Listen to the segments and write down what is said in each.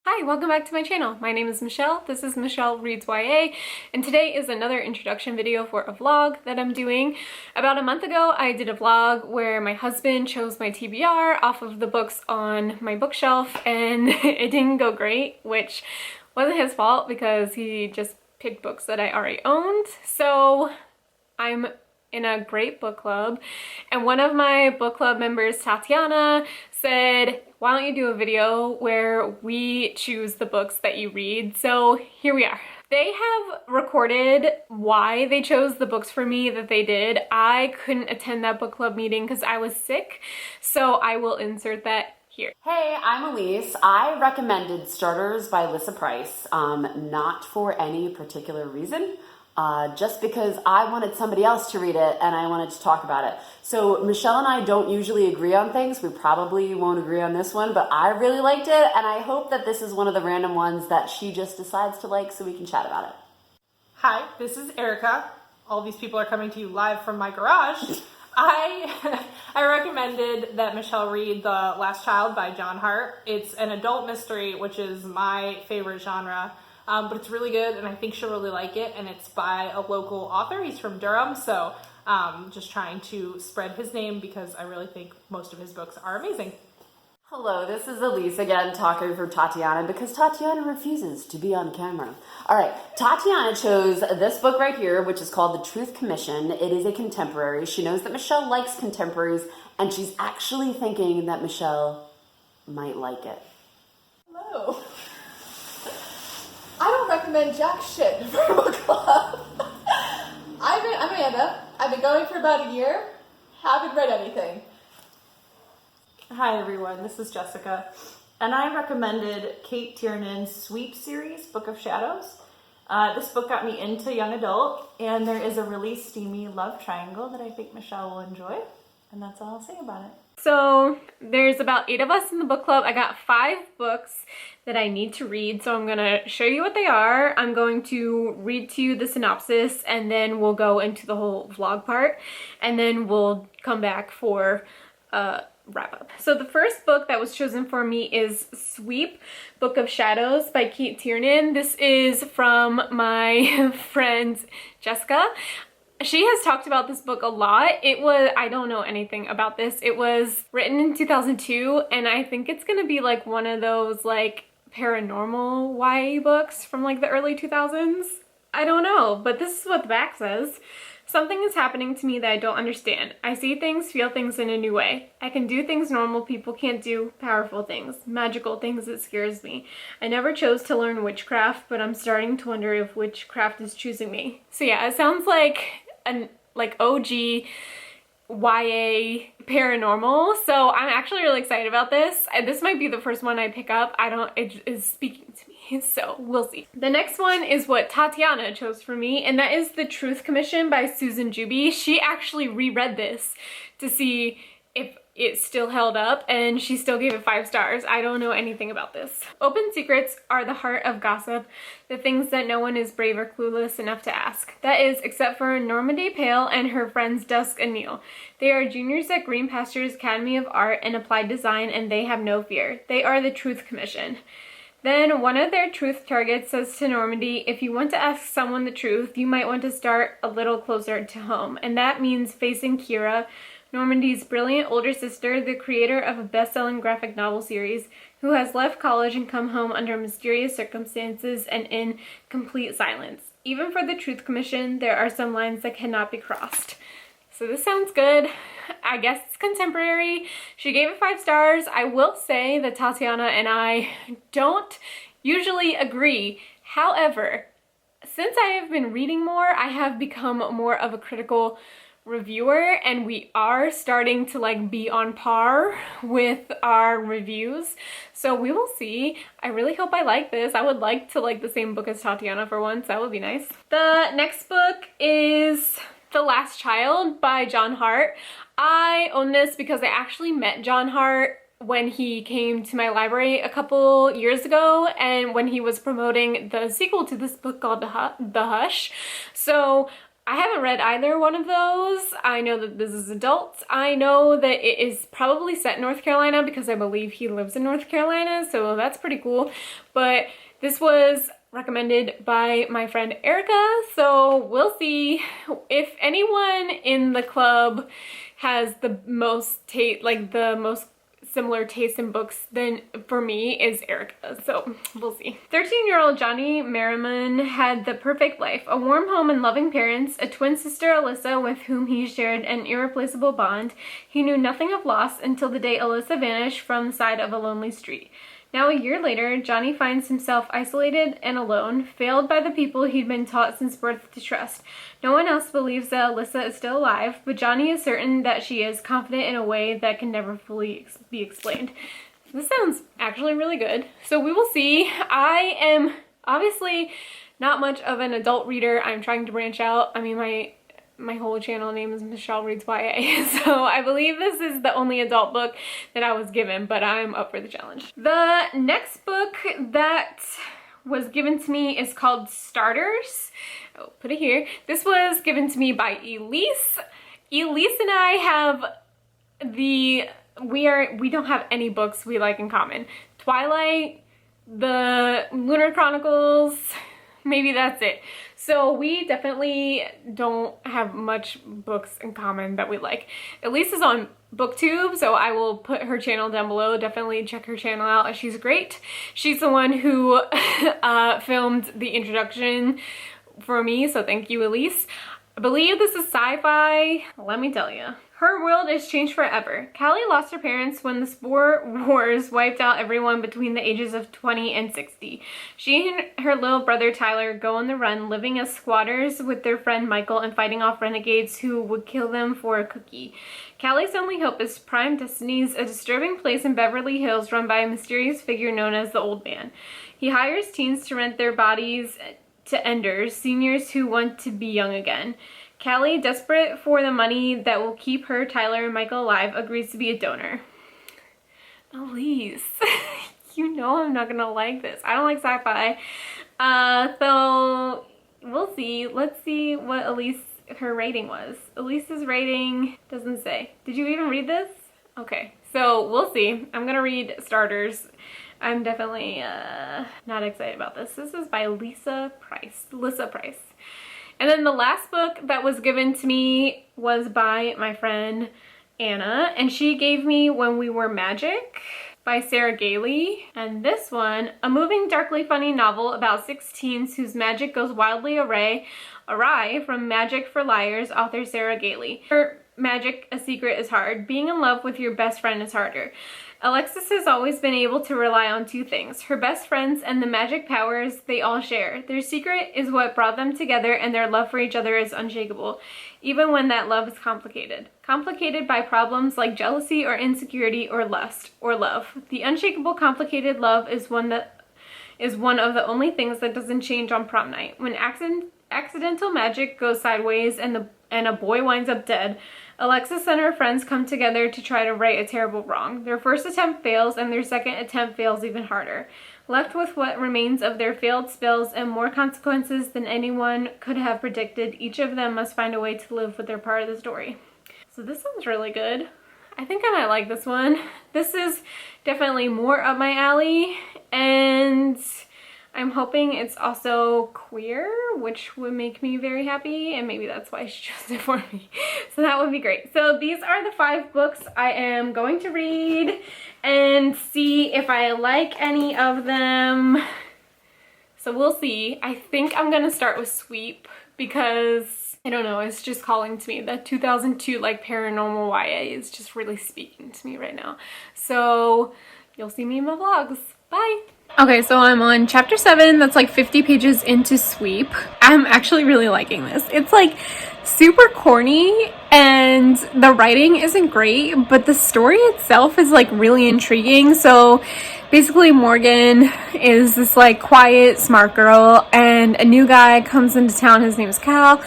Hi, welcome back to my channel. My name is Michelle. This is Michelle Reads YA, and today is another introduction video for a vlog that I'm doing. About a month ago, I did a vlog where my husband chose my TBR off of the books on my bookshelf, and it didn't go great, which wasn't his fault because he just picked books that I already owned. So I'm in a great book club, and one of my book club members, Tatiana, said, why don't you do a video where we choose the books that you read? So here we are. They have recorded why they chose the books for me that they did. I couldn't attend that book club meeting because I was sick, so I will insert that here. Hey, I'm Elise. I recommended Starters by Alyssa Price, not for any particular reason. Just because I wanted somebody else to read it and I wanted to talk about it. So Michelle and I don't usually agree on things. We probably won't agree on this one, but I really liked it, and I hope that this is one of the random ones that she just decides to like so we can chat about it. Hi, this is Erica. All these people are coming to you live from my garage. I recommended that Michelle read The Last Child by John Hart. It's an adult mystery, which is my favorite genre. But it's really good, and I think she'll really like it, and it's by a local author. He's from Durham, so just trying to spread his name because I really think most of his books are amazing. Hello, this is Elise again talking for Tatiana because Tatiana refuses to be on camera. All right, Tatiana chose this book right here, which is called The Truth Commission. It is a contemporary. She knows that Michelle likes contemporaries, and she's actually thinking that Michelle might like it. Hello. I don't recommend jack shit for a book club. I'm Amanda. I've been going for about a year. Haven't read anything. Hi everyone, this is Jessica, and I recommended Kate Tiernan's Sweep series, Book of Shadows. This book got me into young adult, and there is a really steamy love triangle that I think Michelle will enjoy, and that's all I'll say about it. So there's about 8 of us in the book club. I got 5 books that I need to read, so I'm gonna show you what they are. I'm going to read to you the synopsis, and then we'll go into the whole vlog part, and then we'll come back for wrap up. So the first book that was chosen for me is Sweep, Book of Shadows by Kate Tiernan. This is from my friend Jessica. She has talked about this book a lot. I don't know anything about this. It was written in 2002, and I think it's gonna be like one of those like paranormal YA books from like the early 2000s. I don't know, but this is what the back says. Something is happening to me that I don't understand. I see things, feel things in a new way. I can do things normal people can't do, powerful things, magical things that scares me. I never chose to learn witchcraft, but I'm starting to wonder if witchcraft is choosing me. So yeah, it sounds like an OG YA paranormal, so I'm actually really excited about this. This might be the first one I pick up. It is speaking to me, so we'll see. The next one is what Tatiana chose for me, and that is The Truth Commission by Susan Jubie. She actually reread this to see if it still held up, and she still gave it 5 stars. I don't know anything about this. Open secrets are the heart of gossip, the things that no one is brave or clueless enough to ask. That is, except for Normandy Pale and her friends Dusk and Neil. They are juniors at Green Pastures Academy of Art and Applied Design, and they have no fear. They are the Truth Commission. Then one of their truth targets says to Normandy, if you want to ask someone the truth, you might want to start a little closer to home. And that means facing Kira, Normandy's brilliant older sister, the creator of a best-selling graphic novel series, who has left college and come home under mysterious circumstances and in complete silence. Even for the Truth Commission, there are some lines that cannot be crossed. So this sounds good. I guess it's contemporary. She gave it 5 stars. I will say that Tatiana and I don't usually agree. However, since I have been reading more, I have become more of a critical reviewer, and we are starting to like be on par with our reviews, so we will see. I really hope I like this. I would like to like the same book as Tatiana for once. That would be nice. The next book is The Last Child by John Hart. I own this because I actually met John Hart when he came to my library a couple years ago, and when he was promoting the sequel to this book called The Hush. So I haven't read either one of those. I know that this is adult. I know that it is probably set in North Carolina because I believe he lives in North Carolina, so that's pretty cool. But this was recommended by my friend Erica, so we'll see. If anyone in the club has the most the most similar taste in books, then for me is Erica, so we'll see. 13-year-old Johnny Merriman had the perfect life: a warm home and loving parents, a twin sister Alyssa with whom he shared an irreplaceable bond. He knew nothing of loss until the day Alyssa vanished from the side of a lonely street. Now, a year later, Johnny finds himself isolated and alone, failed by the people he'd been taught since birth to trust. No one else believes that Alyssa is still alive, but Johnny is certain that she is, confident in a way that can never fully be explained. This sounds actually really good, so we will see. I am obviously not much of an adult reader. I'm trying to branch out. I mean, my whole channel name is Michelle Reads YA, so I believe this is the only adult book that I was given, but I'm up for the challenge. The next book that was given to me is called Starters. I'll put it here. This was given to me by Elise. Elise and I have we don't have any books we like in common. Twilight, the Lunar Chronicles, maybe that's it. So we definitely don't have much books in common that we like. Elise is on BookTube, so I will put her channel down below. Definitely check her channel out. She's great. She's the one who filmed the introduction for me, so thank you, Elise. I believe this is sci-fi. Let me tell you. Her world is changed forever. Callie lost her parents when the Spore Wars wiped out everyone between the ages of 20 and 60. She and her little brother Tyler go on the run, living as squatters with their friend Michael and fighting off renegades who would kill them for a cookie. Callie's only hope is Prime Destinies, a disturbing place in Beverly Hills run by a mysterious figure known as the Old Man. He hires teens to rent their bodies to enders, seniors who want to be young again. Callie, desperate for the money that will keep her, Tyler, and Michael alive, agrees to be a donor. Elise, you know I'm not gonna like this. I don't like sci-fi. So we'll see. Let's see what her rating was. Elise's rating doesn't say. Did you even read this? Okay, so we'll see. I'm gonna read Starters. I'm definitely not excited about this. This is by Alyssa Price. And then the last book that was given to me was by my friend Anna, and she gave me When We Were Magic by Sarah Gailey. And this one, a moving, darkly funny novel about 6 teens whose magic goes wildly awry from Magic for Liars, author Sarah Gailey. Her magic, a secret, is hard. Being in love with your best friend is harder. Alexis has always been able to rely on 2 things: her best friends and the magic powers they all share. Their secret is what brought them together, and their love for each other is unshakable, even when that love is complicated. Complicated by problems like jealousy or insecurity or lust or love. The unshakable, complicated love is one of the only things that doesn't change on prom night. When accidental magic goes sideways and a boy winds up dead, Alexis and her friends come together to try to right a terrible wrong. Their first attempt fails, and their second attempt fails even harder. Left with what remains of their failed spells and more consequences than anyone could have predicted, each of them must find a way to live with their part of the story. So this sounds really good. I think I might like this one. This is definitely more up my alley, and I'm hoping it's also queer, which would make me very happy, and maybe that's why she chose it for me. So that would be great. So these are the 5 books I am going to read and see if I like any of them. So we'll see. I think I'm gonna start with Sweep because, I don't know, it's just calling to me. That 2002 like paranormal YA is just really speaking to me right now. So you'll see me in my vlogs. Bye! Okay, so I'm on chapter 7. That's like 50 pages into Sweep. I'm actually really liking this. It's like super corny and the writing isn't great, but the story itself is like really intriguing. So basically Morgan is this like quiet, smart girl, and a new guy comes into town. His name is Cal.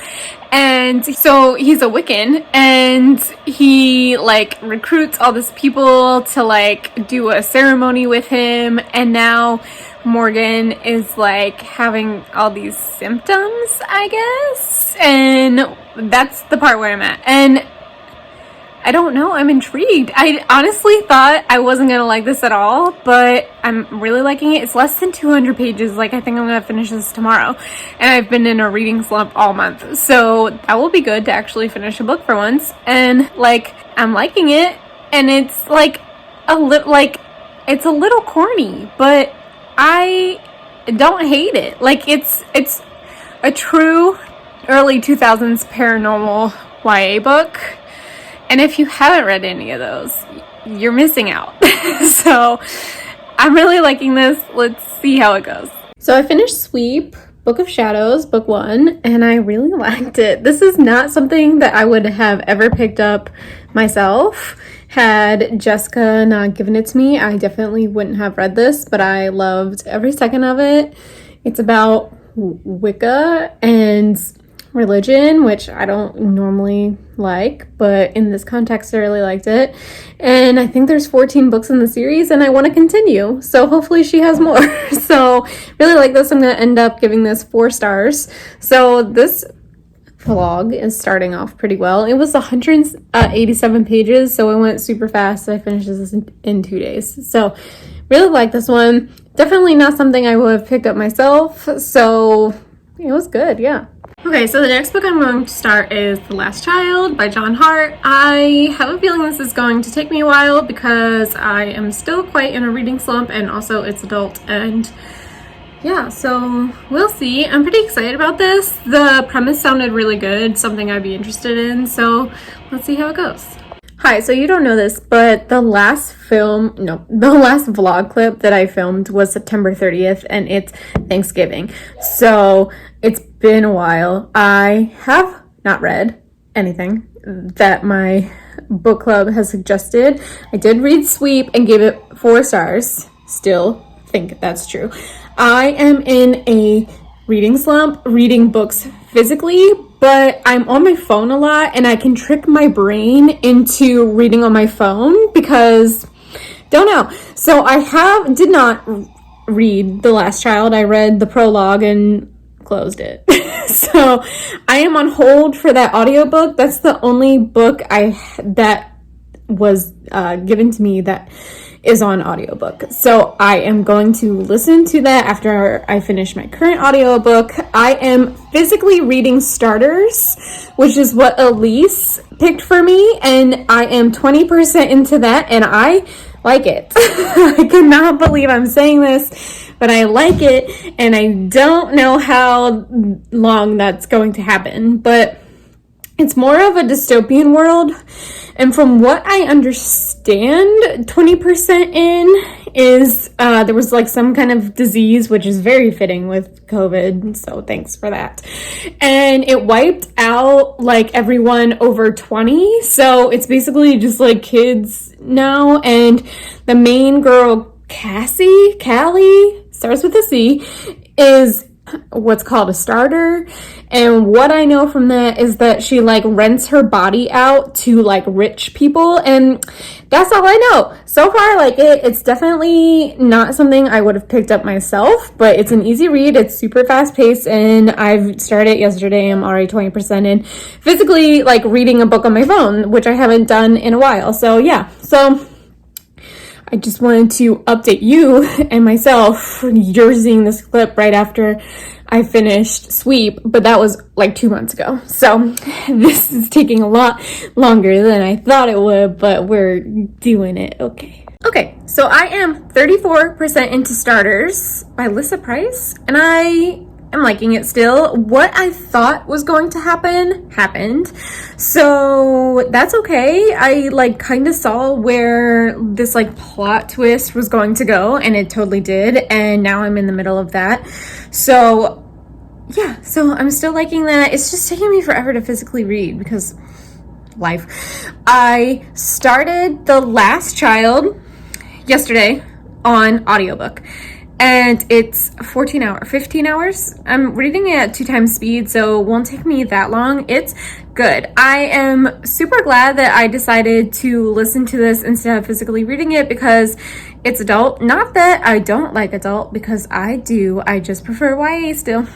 And so he's a Wiccan, and he like recruits all these people to like do a ceremony with him, and now Morgan is like having all these symptoms, I guess, and that's the part where I'm at. And I don't know, I'm intrigued. I honestly thought I wasn't gonna like this at all, but I'm really liking it. It's less than 200 pages. Like, I think I'm gonna finish this tomorrow, and I've been in a reading slump all month, so that will be good to actually finish a book for once. And like, I'm liking it, and it's like it's a little corny, but I don't hate it. Like, it's a true early 2000s paranormal YA book. And if you haven't read any of those, you're missing out. So I'm really liking this. Let's see how it goes. So I finished Sweep, Book of Shadows, book 1, and I really liked it. This is not something that I would have ever picked up myself. Had Jessica not given it to me, I definitely wouldn't have read this, but I loved every second of it. It's about Wicca and religion, which I don't normally like, but in this context I really liked it. And I think there's 14 books in the series, and I want to continue, so hopefully she has more. So really like this. I'm going to end up giving this 4 stars. So this vlog is starting off pretty well. It was 187 pages, so it went super fast. I finished this in 2 days, so really like this one. Definitely not something I would have picked up myself, so it was good. Yeah. Okay, so the next book I'm going to start is The Last Child by John Hart. I have a feeling this is going to take me a while because I am still quite in a reading slump, and also it's adult, and yeah, so we'll see. I'm pretty excited about this. The premise sounded really good, something I'd be interested in, so let's see how it goes. Hi, so you don't know this, but the last vlog clip that I filmed was September 30th, and it's Thanksgiving. So it's been a while. I have not read anything that my book club has suggested. I did read Sweep and gave it 4 stars. Still think that's true. I am in a reading slump, reading books physically, but I'm on my phone a lot, and I can trick my brain into reading on my phone because, don't know. So I did not read The Last Child. I read the prologue and closed it. So I am on hold for that audiobook. That's the only book that was given to me that is on audiobook. So I am going to listen to that after I finish my current audiobook. I am physically reading Starters, which is what Elise picked for me, and I am 20% into that, and I like it. I cannot believe I'm saying this, but I like it, and I don't know how long that's going to happen, but it's more of a dystopian world, and from what I understand, 20% in is there was like some kind of disease, which is very fitting with COVID, so thanks for that. And it wiped out like everyone over 20, so it's basically just like kids now, and the main girl, Callie, starts with a C, is what's called a starter, and what I know from that is that she like rents her body out to like rich people, and that's all I know. So far I like it. It's definitely not something I would have picked up myself, but it's an easy read. It's super fast paced, and I've started it yesterday. I'm already 20% in physically like reading a book on my phone, which I haven't done in a while. So yeah, so I just wanted to update you and myself. You're seeing this clip right after I finished Sweep, but that was like 2 months ago. So this is taking a lot longer than I thought it would, but we're doing it okay. Okay, so I am 34% into Starters by Alyssa Price, and I am liking it still. What I thought was going to happen happened, so that's okay. I like kind of saw where this like plot twist was going to go, and it totally did, and now I'm in the middle of that. So yeah, so I'm still liking that. It's just taking me forever to physically read because life. I started The Last Child yesterday on audiobook, and it's 15 hours. I'm reading it at 2 times speed, so it won't take me that long. It's good. I am super glad that I decided to listen to this instead of physically reading it, because It's adult. Not that I don't like adult, because I do. I just prefer YA still.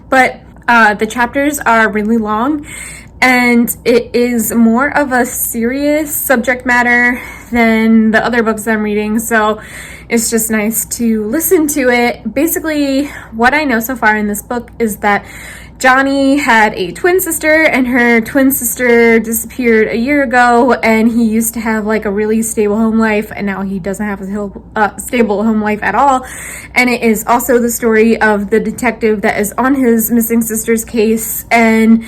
But the chapters are really long, and it is more of a serious subject matter than the other books I'm reading, so it's just nice to listen to it. Basically, what I know so far in this book is that Johnny had a twin sister, and her twin sister disappeared a year ago, and he used to have like a really stable home life, and now he doesn't have a stable home life at all. And it is also the story of the detective that is on his missing sister's case, and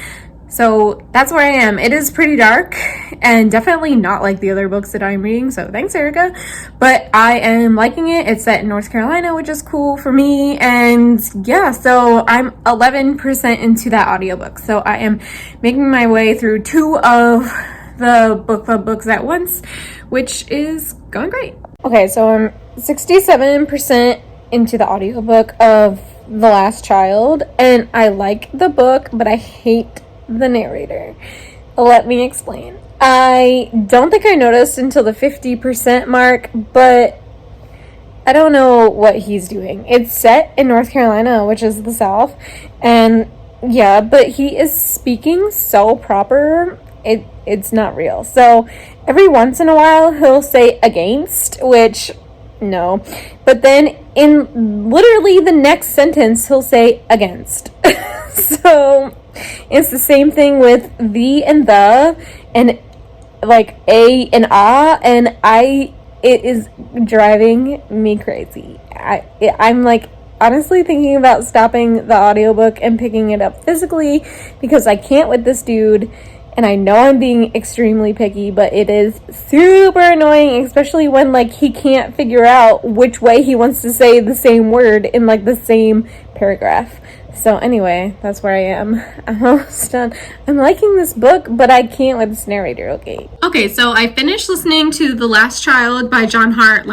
so that's where I am. It is pretty dark and definitely not like the other books that I'm reading, so thanks, Erica. But I am liking it. It's set in North Carolina, which is cool for me. And yeah, so I'm 11% into that audiobook. So I am making my way through 2 of the book club books at once, which is going great. Okay, so I'm 67% into the audiobook of The Last Child, and I like the book, but I hate the narrator. Let me explain. I don't think I noticed until the 50% mark, but I don't know what he's doing. It's set in North Carolina, which is the South, and yeah, but he is speaking so proper, it's not real. So every once in a while he'll say against, which no, but then in literally the next sentence he'll say against. So it's the same thing with the and the, and like a and ah, and it is driving me crazy. I'm like honestly thinking about stopping the audiobook and picking it up physically, because I can't with this dude. And I know I'm being extremely picky, but it is super annoying, especially when like he can't figure out which way he wants to say the same word in like the same paragraph. So anyway, that's where I am. I'm almost done. I'm liking this book, but I can't with this narrator, okay? Okay, so I finished listening to The Last Child by John Hart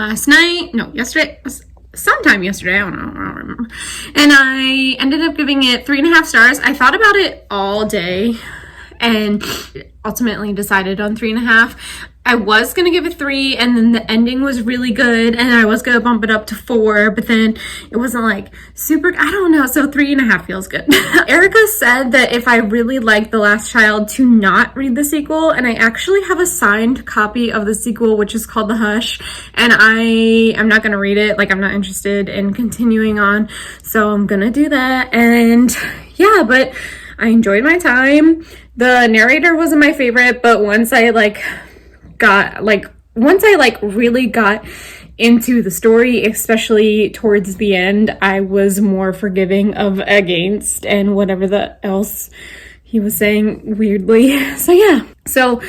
sometime yesterday, I don't remember. And I ended up giving it 3.5 stars. I thought about it all day and ultimately decided on 3.5. I was gonna give it 3, and then the ending was really good, and I was gonna bump it up to 4, but then it wasn't like super, I don't know, so 3.5 feels good. Erica said that if I really like The Last Child to not read the sequel, and I actually have a signed copy of the sequel, which is called The Hush, and I'm not gonna read it, like I'm not interested in continuing on, so I'm gonna do that. And yeah, but I enjoyed my time. The narrator wasn't my favorite, but once I really got into the story, especially towards the end, I was more forgiving of against and whatever else he was saying weirdly. So yeah, so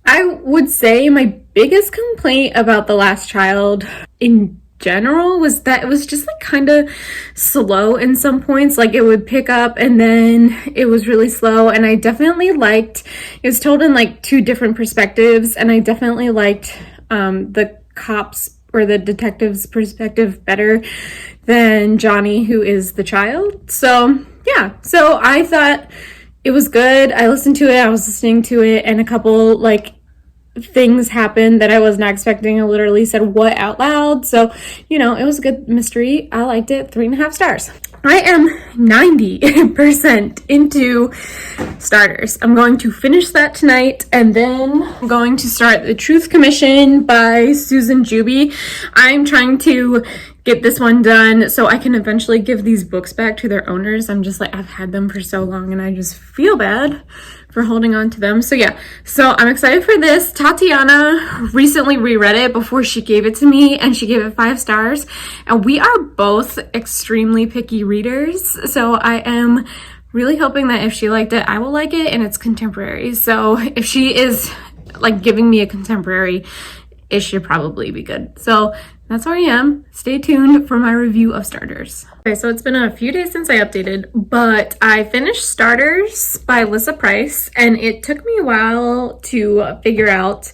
I would say my biggest complaint about The Last Child in general was that it was just like kind of slow in some points. Like it would pick up and then it was really slow, and I definitely liked it was told in like 2 different perspectives, and I definitely liked the cops or the detective's perspective better than Johnny, who is the child. So yeah, so I thought it was good. I listened to it, I was listening to it, and a couple like things happened that I was not expecting. I literally said what out loud. So, you know, it was a good mystery. I liked it. 3.5 stars. I am 90% into starters. I'm going to finish that tonight, and then I'm going to start The Truth Commission by Susan Jubie. I'm trying to get this one done so I can eventually give these books back to their owners. I'm just like, I've had them for so long and I just feel bad for holding on to them. So yeah, so I'm excited for this. Tatiana recently reread it before she gave it to me, and she gave it 5 stars. And we are both extremely picky readers, so I am really hoping that if she liked it, I will like it, and it's contemporary. So if she is like giving me a contemporary, it should probably be good. So that's where I am. Stay tuned for my review of Starters. Okay, so it's been a few days since I updated, but I finished Starters by Alyssa Price, and it took me a while to figure out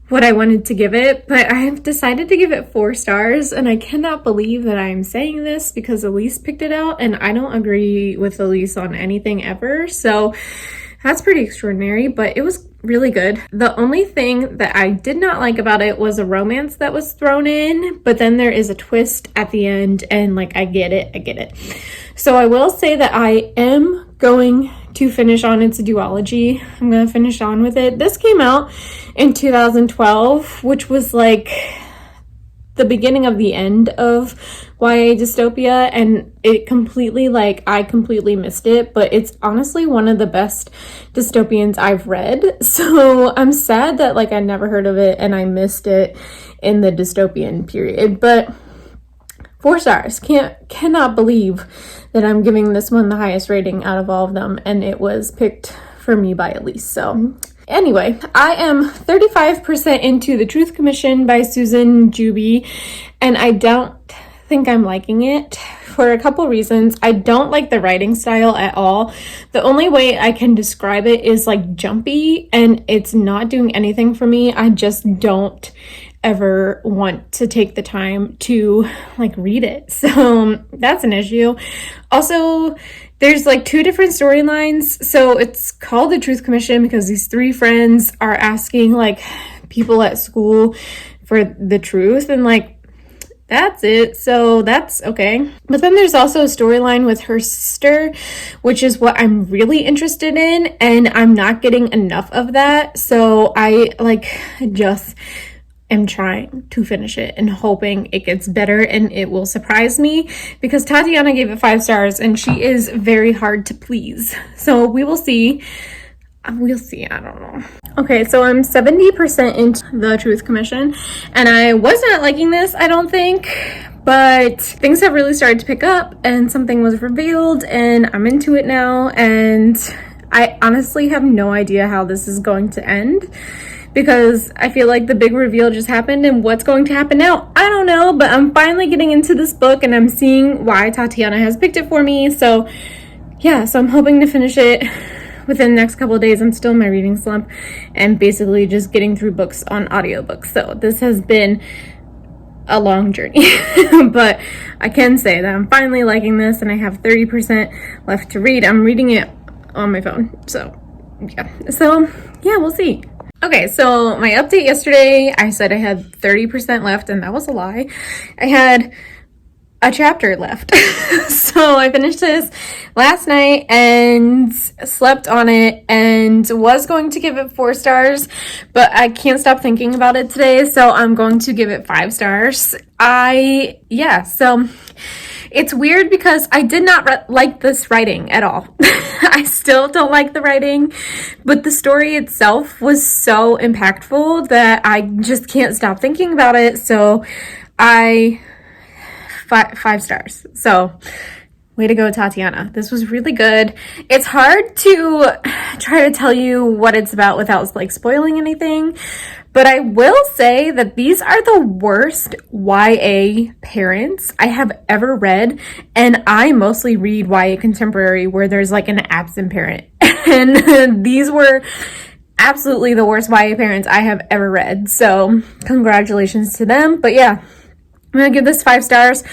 what I wanted to give it, but I have decided to give it 4 stars, and I cannot believe that I'm saying this because Elise picked it out, and I don't agree with Elise on anything ever, so that's pretty extraordinary. But it was really good. The only thing that I did not like about it was a romance that was thrown in, but then there is a twist at the end, and like, I get it. So I will say that I am going to finish on its duology. I'm going to finish on with it. This came out in 2012, which was like the beginning of the end of YA dystopia, and it completely, like, I completely missed it, but it's honestly one of the best dystopians I've read. So I'm sad that, like, I never heard of it and I missed it in the dystopian period. But 4 stars. Cannot believe that I'm giving this one the highest rating out of all of them, and it was picked for me by Elise. So anyway, I am 35% into The Truth Commission by Susan Jubie, and I don't think I'm liking it for a couple reasons. I don't like the writing style at all. The only way I can describe it is like jumpy, and it's not doing anything for me. I just don't ever want to take the time to like read it. So that's an issue. Also, there's like 2 different storylines. So it's called The Truth Commission because these 3 friends are asking like people at school for the truth, and like, that's it. So that's okay. But then there's also a storyline with her sister, which is what I'm really interested in, and I'm not getting enough of that. So I like just am trying to finish it and hoping it gets better and it will surprise me, because Tatiana gave it 5 stars and she is very hard to please. So we will see. We'll see. I don't know. Okay, so I'm 70% into The Truth Commission, and I was not liking this, I don't think, but things have really started to pick up and something was revealed and I'm into it now, and I honestly have no idea how this is going to end, because I feel like the big reveal just happened, and what's going to happen now, I don't know. But I'm finally getting into this book and I'm seeing why Tatiana has picked it for me. So yeah, so I'm hoping to finish it within the next couple of days. I'm still in my reading slump and basically just getting through books on audiobooks. So this has been a long journey, but I can say that I'm finally liking this, and I have 30% left to read. I'm reading it on my phone. So yeah, we'll see. Okay, so my update yesterday, I said I had 30% left, and that was a lie. I had a chapter left. So I finished this last night and slept on it and was going to give it 4 stars, but I can't stop thinking about it today, so I'm going to give it 5 stars. So it's weird because I did not like this writing at all. I still don't like the writing, but the story itself was so impactful that I just can't stop thinking about it. So 5 stars. So way to go, Tatiana. This was really good. It's hard to try to tell you what it's about without like spoiling anything, but I will say that these are the worst YA parents I have ever read, and I mostly read YA contemporary where there's like an absent parent, and these were absolutely the worst YA parents I have ever read. So congratulations to them. But yeah, I'm gonna give this 5 stars.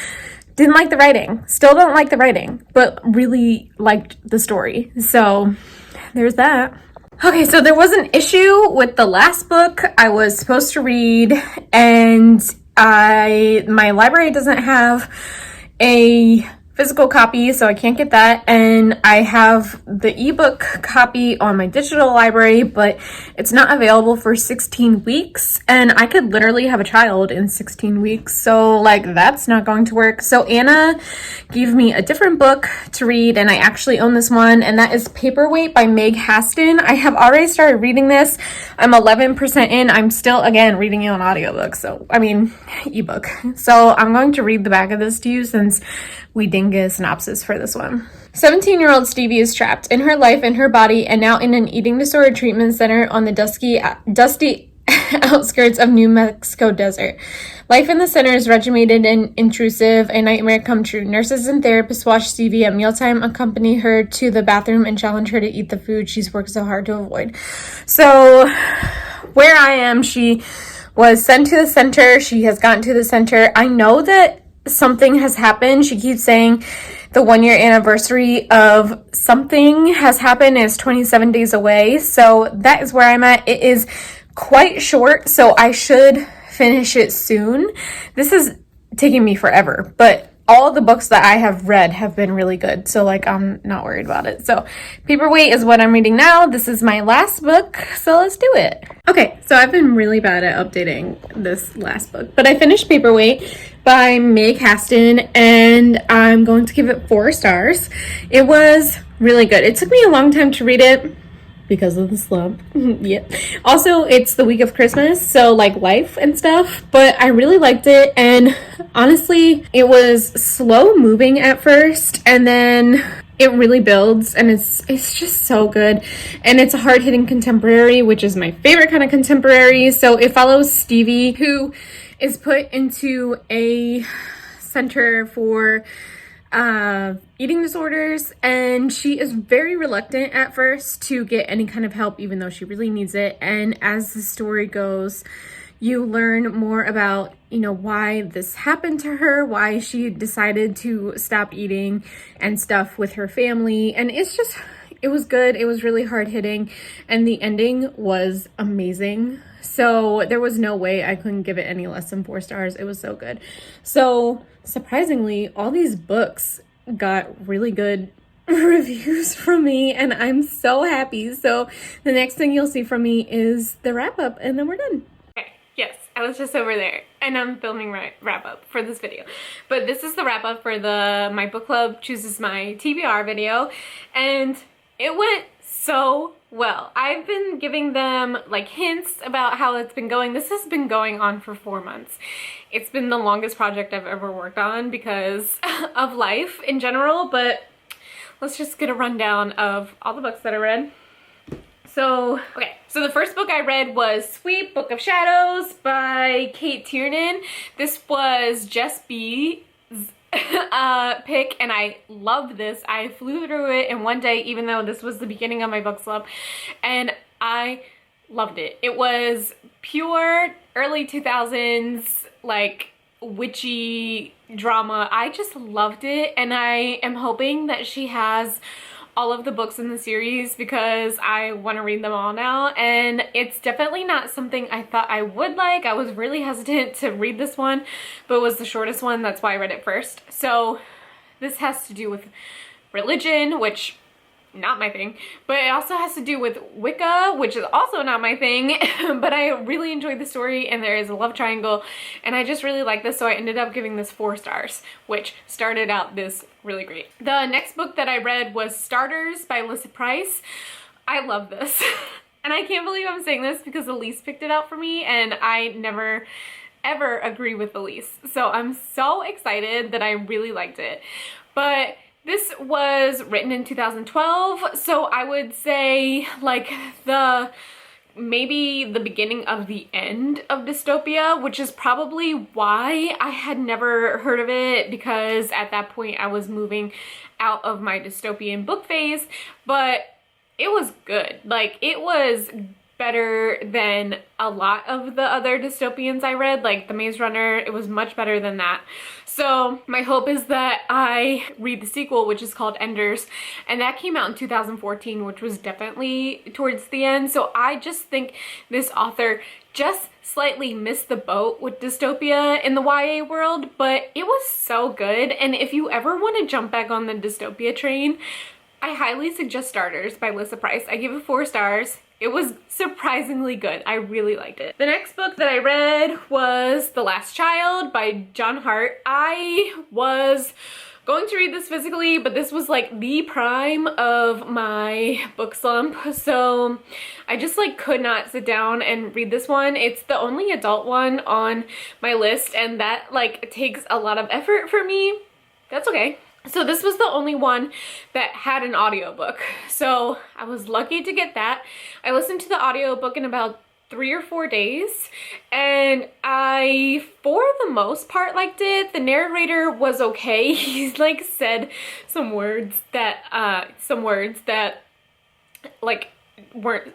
Didn't like the writing. Still don't like the writing, but really liked the story. So there's that. Okay, so there was an issue with the last book I was supposed to read, and my library doesn't have a physical copy, so I can't get that, and I have the ebook copy on my digital library, but it's not available for 16 weeks, and I could literally have a child in 16 weeks, so like that's not going to work. So Anna gave me a different book to read, and I actually own this one, and that is Paperweight by Meg Haston. I have already started reading this. I'm 11% in. I'm still, again, reading it on audiobook, ebook. So I'm going to read the back of this to you since we didn't get a synopsis for this one. 17-year-old Stevie is trapped in her life and her body, and now in an eating disorder treatment center on the dusty outskirts of New Mexico desert. Life in the center is regimented and intrusive, a nightmare come true. Nurses and therapists watch Stevie at mealtime, accompany her to the bathroom, and challenge her to eat the food she's worked so hard to avoid. So where I am, she was sent to the center. She has gotten to the center. I know that something has happened. She keeps saying the 1-year anniversary of Something Has Happened is 27 days away. So that is where I'm at. It is quite short, so I should finish it soon. This is taking me forever, but all the books that I have read have been really good, so like I'm not worried about it. So Paperweight is what I'm reading now. This is my last book, so let's do it. Okay, so I've been really bad at updating this last book, but I finished Paperweight by Meg Haston, and I'm going to give it 4 stars. It was really good. It took me a long time to read it because of the slump. Yep. Also, it's the week of Christmas, so like life and stuff, but I really liked it, and honestly, it was slow moving at first, and then it really builds, and it's just so good. And it's a hard-hitting contemporary, which is my favorite kind of contemporary. So it follows Stevie, who is put into a center for eating disorders, and she is very reluctant at first to get any kind of help, even though she really needs it. And as the story goes, you learn more about, why this happened to her, why she decided to stop eating and stuff with her family. And it was good. It was really hard hitting, and the ending was amazing. So there was no way I couldn't give it any less than 4 stars. It was so good. So surprisingly, all these books got really good reviews from me, and I'm so happy. So the next thing you'll see from me is the wrap up, and then we're done. Okay, yes, I was just over there, and I'm filming wrap up for this video. But this is the wrap up for my book club chooses my TBR video, and it went so well. I've been giving them like hints about how it's been going. This has been going on for 4 months. It's been the longest project I've ever worked on because of life in general, but let's just get a rundown of all the books that I read. So the first book I read was Sweet Book of Shadows by Kate Tiernan. This was Jess B's pick, and I loved this. I flew through it in one day, even though this was the beginning of my book club, and I loved it. It was pure early 2000s, like witchy drama. I just loved it, and I am hoping that she has all of the books in the series because I want to read them all now, and it's definitely not something I thought I would like. I was really hesitant to read this one, but it was the shortest one. That's why I read it first. So this has to do with religion, which not my thing, but it also has to do with Wicca, which is also not my thing. But I really enjoyed the story, and there is a love triangle, and I just really like this, so I ended up giving this 4 stars, which started out this really great. The next book that I read was Starters by Alyssa Price. I love this. And I can't believe I'm saying this because Elise picked it out for me, and I never ever agree with Elise, so I'm so excited that I really liked it. But this was written in 2012, so I would say like maybe the beginning of the end of dystopia, which is probably why I had never heard of it, because at that point I was moving out of my dystopian book phase. But it was good. Like, it was better than a lot of the other dystopians I read, like The Maze Runner. It was much better than that. So my hope is that I read the sequel, which is called Enders, and that came out in 2014, which was definitely towards the end. So I just think this author just slightly missed the boat with dystopia in the YA world, but it was so good. And if you ever want to jump back on the dystopia train, I highly suggest Starters by Alyssa Price. I give it 4 stars. It was surprisingly good. I really liked it. The next book that I read was The Last Child by John Hart. I was going to read this physically, but this was like the prime of my book slump, so I just like could not sit down and read this one. It's the only adult one on my list, and that like takes a lot of effort for me. That's okay. So this was the only one that had an audiobook, so I was lucky to get that. I listened to the audiobook in about 3 or 4 days, and I, for the most part, liked it. The narrator was okay. He's like said some words that like weren't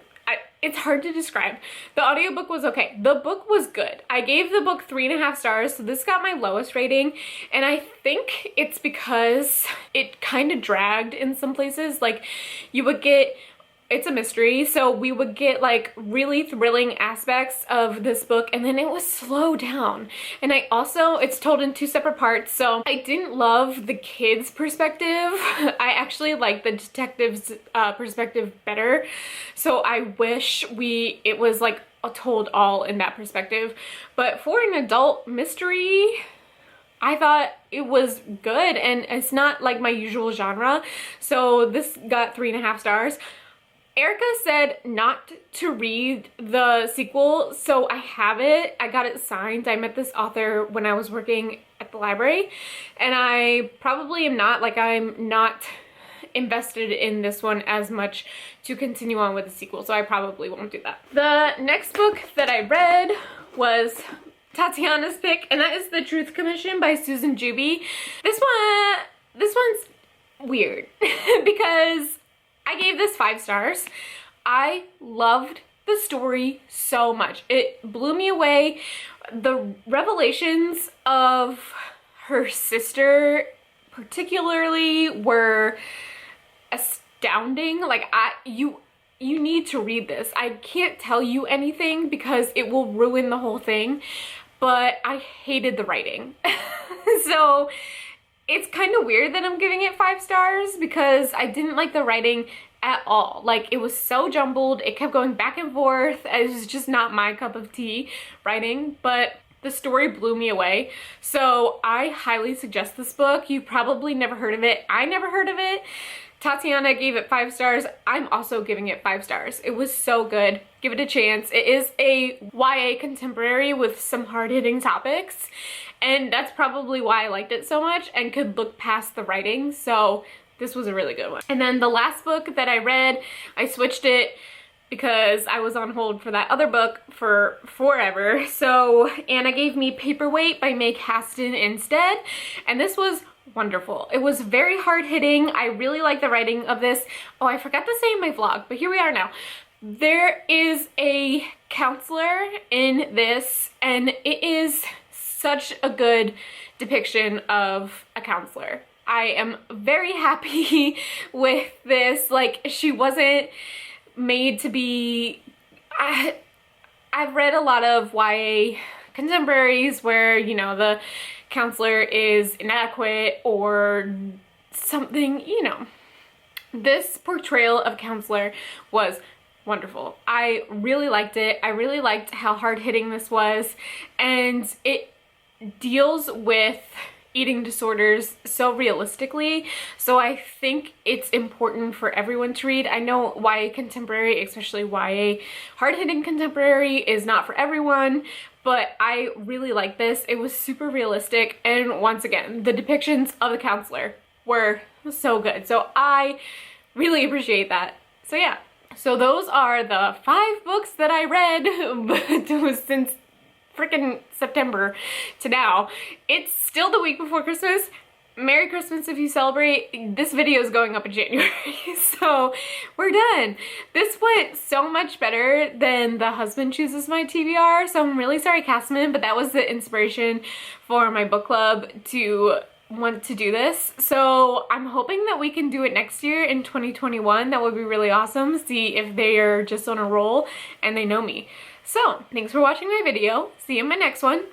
it's hard to describe. The audiobook was okay. The book was good. I gave the book 3.5 stars, so this got my lowest rating, and I think it's because it kind of dragged in some places. Like, you would get, it's a mystery, so we would get like really thrilling aspects of this book, and then it was slow down. And I also, it's told in 2 separate parts, so I didn't love the kids' perspective. I actually like the detective's perspective better, so I wish it was like told all in that perspective. But for an adult mystery, I thought it was good, and it's not like my usual genre, so this got 3.5 stars. Erica said not to read the sequel, so I have it. I got it signed. I met this author when I was working at the library, and I probably am not, like, I'm not invested in this one as much to continue on with the sequel, so I probably won't do that. The next book that I read was Tatiana's pick, and that is The Truth Commission by Susan Jubie. This one's weird because I gave this 5 stars. I loved the story so much. It blew me away. The revelations of her sister particularly were astounding. Like, you need to read this. I can't tell you anything because it will ruin the whole thing, but I hated the writing. So it's kind of weird that I'm giving it 5 stars because I didn't like the writing at all. Like, it was so jumbled. It kept going back and forth. It was just not my cup of tea writing, but the story blew me away. So I highly suggest this book. You probably never heard of it. I never heard of it. Tatiana gave it 5 stars. I'm also giving it 5 stars. It was so good. Give it a chance. It is a YA contemporary with some hard-hitting topics, and that's probably why I liked it so much and could look past the writing. So this was a really good one. And then the last book that I read, I switched it because I was on hold for that other book for forever. So Anna gave me Paperweight by Meg Haston instead, and this was wonderful. It was very hard-hitting. I really like the writing of this. Oh, I forgot to say in my vlog, but here we are now. There is a counselor in this, and it is such a good depiction of a counselor. I am very happy with this. Like, she wasn't made to be... I've read a lot of YA contemporaries where, you know, the counselor is inadequate or something, you know. This portrayal of counselor was wonderful. I really liked it. I really liked how hard-hitting this was, and it deals with eating disorders so realistically, so I think it's important for everyone to read. I know YA contemporary, especially YA hard-hitting contemporary, is not for everyone, but I really like this. It was super realistic, and once again, the depictions of the counselor were so good, so I really appreciate that. So yeah, so those are the 5 books that I read, but it was since freaking September to now. It's still the week before Christmas. Merry Christmas if you celebrate. This video is going up in January, so we're done. This went so much better than The Husband Chooses My TBR, so I'm really sorry, Castman, but that was the inspiration for my book club to want to do this. So I'm hoping that we can do it next year in 2021. That would be really awesome. See if they are just on a roll and they know me. So thanks for watching my video. See you in my next one.